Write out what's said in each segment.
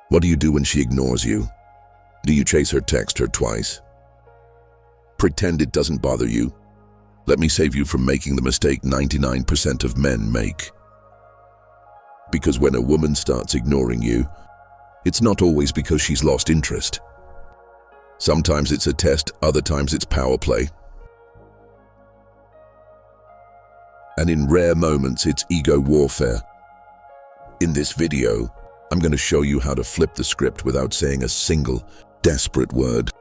What do you do when she ignores you? Do you chase her, text her twice? Pretend it doesn't bother you? Let me save you from making the mistake 99% of men make. Because when a woman starts ignoring you, it's not always because she's lost interest. Sometimes it's a test, other times it's power play. And in rare moments, it's ego warfare. In this video, I'm going to show you how to flip the script without saying a single desperate word.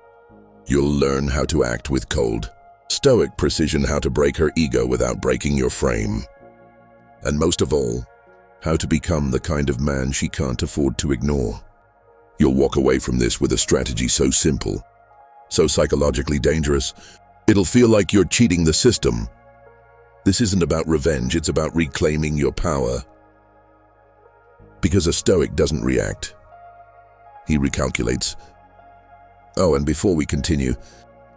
You'll learn how to act with cold, stoic precision, how to break her ego without breaking your frame. And most of all, how to become the kind of man she can't afford to ignore. You'll walk away from this with a strategy so simple, so psychologically dangerous, it'll feel like you're cheating the system. This isn't about revenge, it's about reclaiming your power. Because a stoic doesn't react. He recalculates. Oh, and before we continue,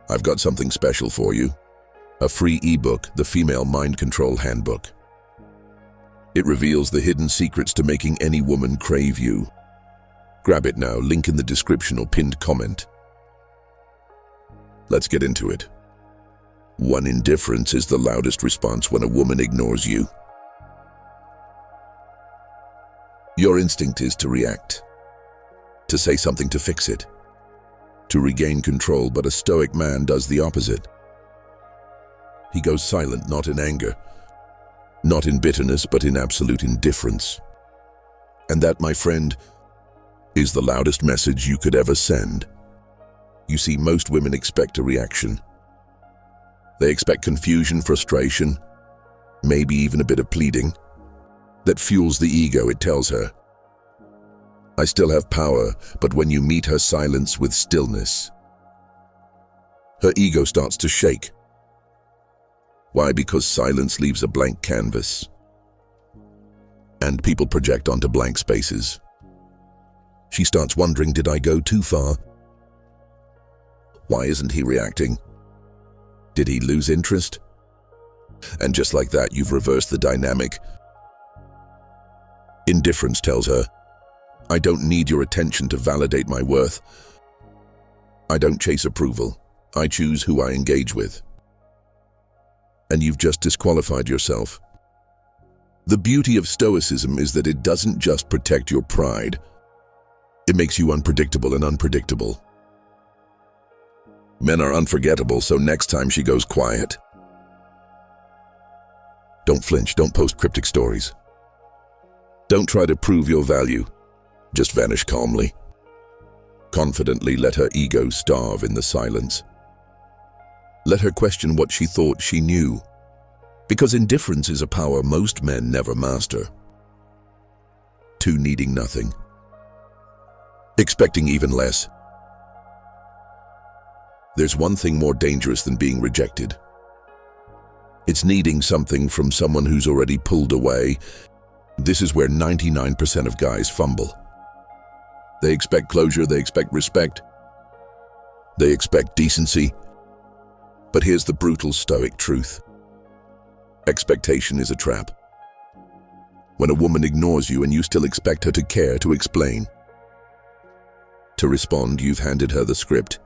I've got something special for you. A free ebook, The Female Mind Control Handbook. It reveals the hidden secrets to making any woman crave you. Grab it now, link in the description or pinned comment. Let's get into it. 1. Indifference is the loudest response when a woman ignores you. Your instinct is to react, to say something to fix it, to regain control, but a stoic man does the opposite. He goes silent, not in anger, not in bitterness, but in absolute indifference. And that, my friend, is the loudest message you could ever send. You see, most women expect a reaction. They expect confusion, frustration, maybe even a bit of pleading. That fuels the ego. It tells her, I still have power, but when you meet her silence with stillness, her ego starts to shake. Why? Because silence leaves a blank canvas, and people project onto blank spaces. She starts wondering, did I go too far? Why isn't he reacting? Did he lose interest? And just like that, you've reversed the dynamic. Indifference tells her, I don't need your attention to validate my worth. I don't chase approval. I choose who I engage with. And you've just disqualified yourself. The beauty of Stoicism is that it doesn't just protect your pride. It makes you unpredictable and unpredictable. Men are unforgettable, so next time she goes quiet, don't flinch, don't post cryptic stories. Don't try to prove your value. Just vanish calmly. Confidently let her ego starve in the silence. Let her question what she thought she knew. Because indifference is a power most men never master. 2. Needing nothing. Expecting even less. There's one thing more dangerous than being rejected. It's needing something from someone who's already pulled away. This is where 99% of guys fumble. They expect closure, they expect respect, they expect decency. But here's the brutal stoic truth. Expectation is a trap. When a woman ignores you and you still expect her to care, to explain, to respond, you've handed her the script.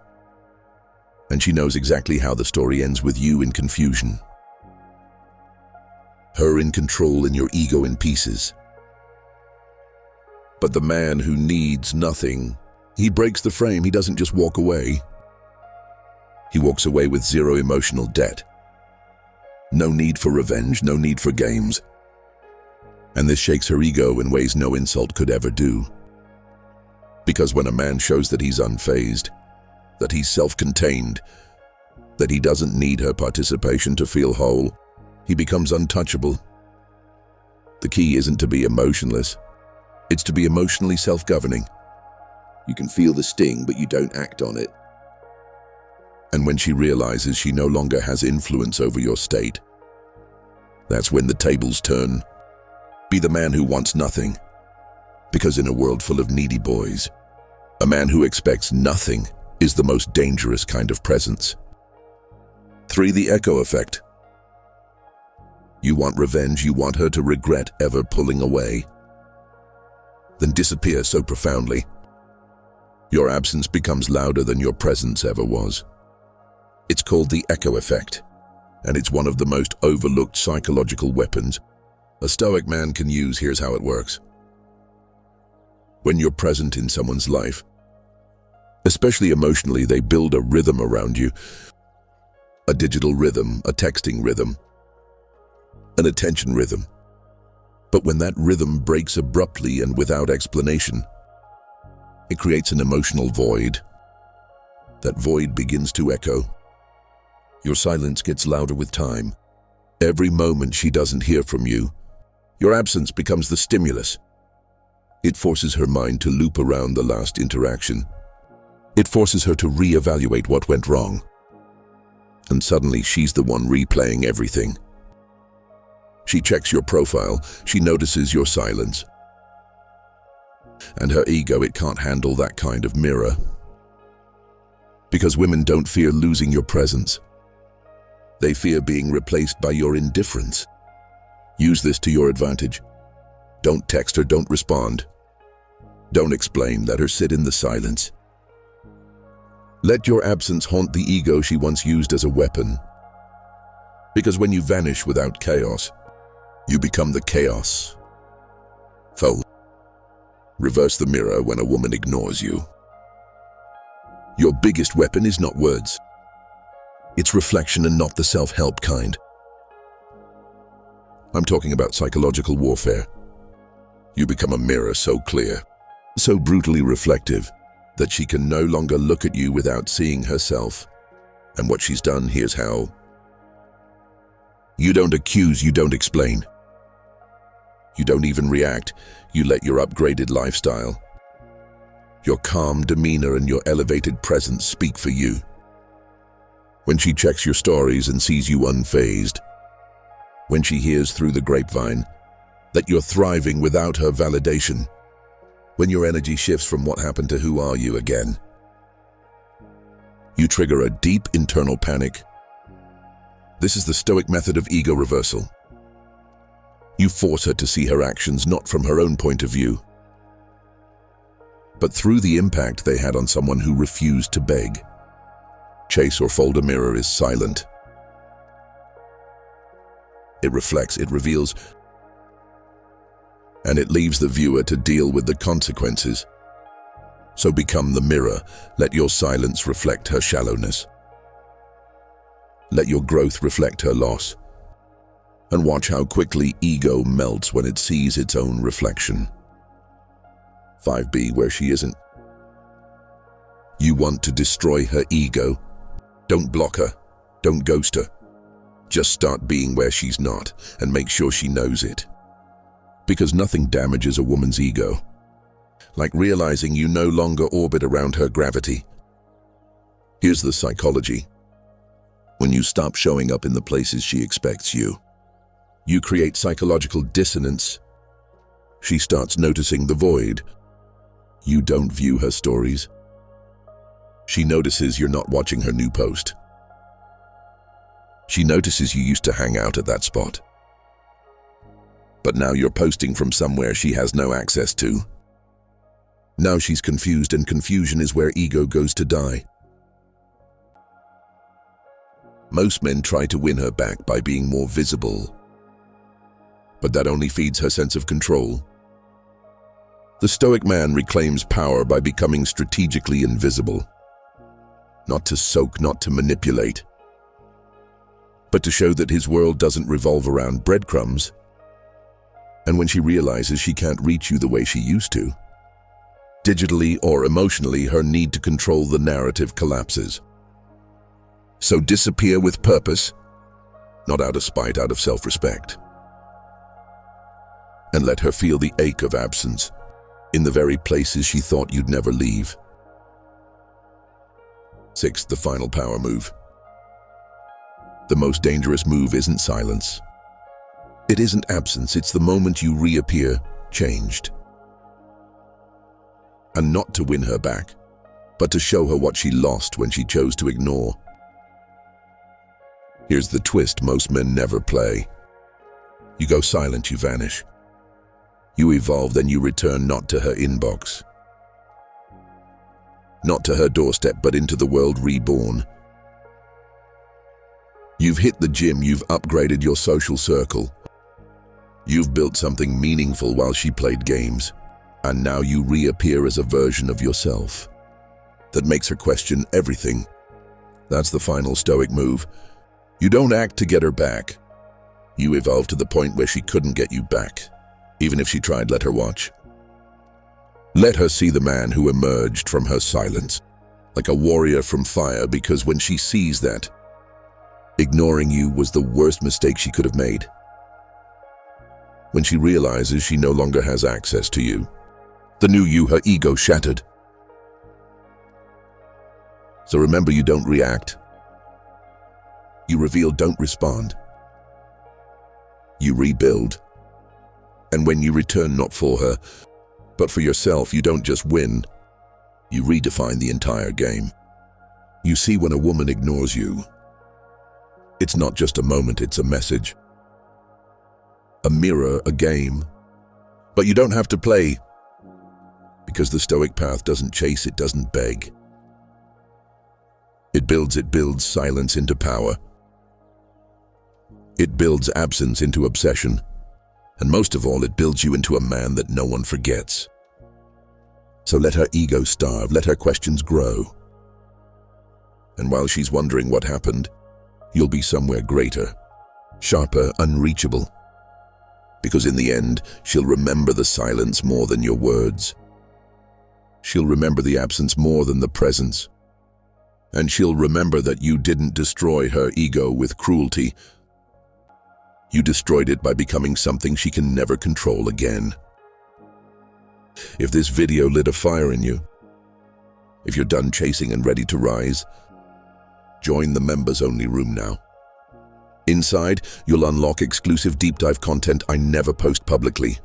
And she knows exactly how the story ends, with you in confusion. Her in control and your ego in pieces. But the man who needs nothing, he breaks the frame. He doesn't just walk away. He walks away with zero emotional debt. No need for revenge, no need for games. And this shakes her ego in ways no insult could ever do. Because when a man shows that he's unfazed, that he's self-contained, that he doesn't need her participation to feel whole, he becomes untouchable. The key isn't to be emotionless. It's to be emotionally self-governing. You can feel the sting, but you don't act on it. And when she realizes she no longer has influence over your state, that's when the tables turn. Be the man who wants nothing. Because in a world full of needy boys, a man who expects nothing is the most dangerous kind of presence. 3. The echo effect. You want revenge, you want her to regret ever pulling away. Then disappear so profoundly, Your absence becomes louder than your presence ever was. It's called the echo effect, and it's one of the most overlooked psychological weapons a Stoic man can use. Here's how it works. When you're present in someone's life, especially emotionally, they build a rhythm around you. A digital rhythm, a texting rhythm, an attention rhythm. But when that rhythm breaks abruptly and without explanation, it creates an emotional void. That void begins to echo. Your silence gets louder with time. Every moment she doesn't hear from you, your absence becomes the stimulus. It forces her mind to loop around the last interaction. It forces her to reevaluate what went wrong. And suddenly she's the one replaying everything. She checks your profile, she notices your silence. And her ego, it can't handle that kind of mirror. Because women don't fear losing your presence. They fear being replaced by your indifference. Use this to your advantage. Don't text her, don't respond. Don't explain, let her sit in the silence. Let your absence haunt the ego she once used as a weapon. Because when you vanish without chaos, you become the chaos. Foe. Reverse the mirror when a woman ignores you. Your biggest weapon is not words. It's reflection, and not the self-help kind. I'm talking about psychological warfare. You become a mirror so clear, so brutally reflective, that she can no longer look at you without seeing herself. And what she's done, here's how. You don't accuse, you don't explain. You don't even react. You let your upgraded lifestyle, your calm demeanor and your elevated presence speak for you. When she checks your stories and sees you unfazed, when she hears through the grapevine that you're thriving without her validation, when your energy shifts from what happened to who are you again, you trigger a deep internal panic. This is the Stoic method of ego reversal. You force her to see her actions not from her own point of view, but through the impact they had on someone who refused to beg, chase, or fold a mirror is silent. It reflects, it reveals, and it leaves the viewer to deal with the consequences. So become the mirror. Let your silence reflect her shallowness. Let your growth reflect her loss. And watch how quickly ego melts when it sees its own reflection. 5B, where she isn't. You want to destroy her ego? Don't block her. Don't ghost her. Just start being where she's not, and make sure she knows it. Because nothing damages a woman's ego like realizing you no longer orbit around her gravity. Here's the psychology. When you stop showing up in the places she expects you, you create psychological dissonance. She starts noticing the void. You don't view her stories. She notices you're not watching her new post. She notices you used to hang out at that spot, but now you're posting from somewhere she has no access to. Now she's confused, and confusion is where ego goes to die. Most men try to win her back by being more visible, but that only feeds her sense of control. The Stoic man reclaims power by becoming strategically invisible. Not to soak, not to manipulate, but to show that his world doesn't revolve around breadcrumbs. And when she realizes she can't reach you the way she used to, digitally or emotionally, her need to control the narrative collapses. So disappear with purpose, not out of spite, out of self-respect. And let her feel the ache of absence in the very places she thought you'd never leave. 6. The final power move. The most dangerous move isn't silence. It isn't absence, it's the moment you reappear, changed. And not to win her back, but to show her what she lost when she chose to ignore. Here's the twist most men never play. You go silent, you vanish. You evolve, then you return not to her inbox, not to her doorstep, but into the world reborn. You've hit the gym, you've upgraded your social circle. You've built something meaningful while she played games, and now you reappear as a version of yourself that makes her question everything. That's the final Stoic move. You don't act to get her back. You evolve to the point where she couldn't get you back. Even if she tried, let her watch. Let her see the man who emerged from her silence, like a warrior from fire, because when she sees that, ignoring you was the worst mistake she could have made. When she realizes she no longer has access to you, the new you, her ego shattered. So remember, you don't react. You reveal, don't respond. You rebuild. And when you return, not for her, but for yourself, you don't just win. You redefine the entire game. You see, when a woman ignores you, it's not just a moment, it's a message. A mirror, a game. But you don't have to play, because the Stoic path doesn't chase, it doesn't beg. It builds silence into power. It builds absence into obsession. And most of all, it builds you into a man that no one forgets. So let her ego starve, let her questions grow. And while she's wondering what happened, you'll be somewhere greater, sharper, unreachable. Because in the end, she'll remember the silence more than your words. She'll remember the absence more than the presence. And she'll remember that you didn't destroy her ego with cruelty. You destroyed it by becoming something she can never control again. If this video lit a fire in you, if you're done chasing and ready to rise, join the members-only room now. Inside, you'll unlock exclusive deep dive content I never post publicly.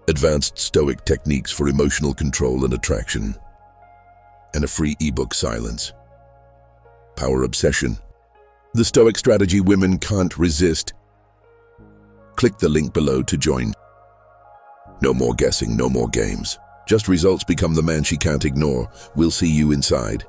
Advanced Stoic techniques for emotional control and attraction. And a free ebook, Silence. Power Obsession. The Stoic strategy women can't resist. Click the link below to join. No more guessing, no more games. Just results. Become the man she can't ignore. We'll see you inside.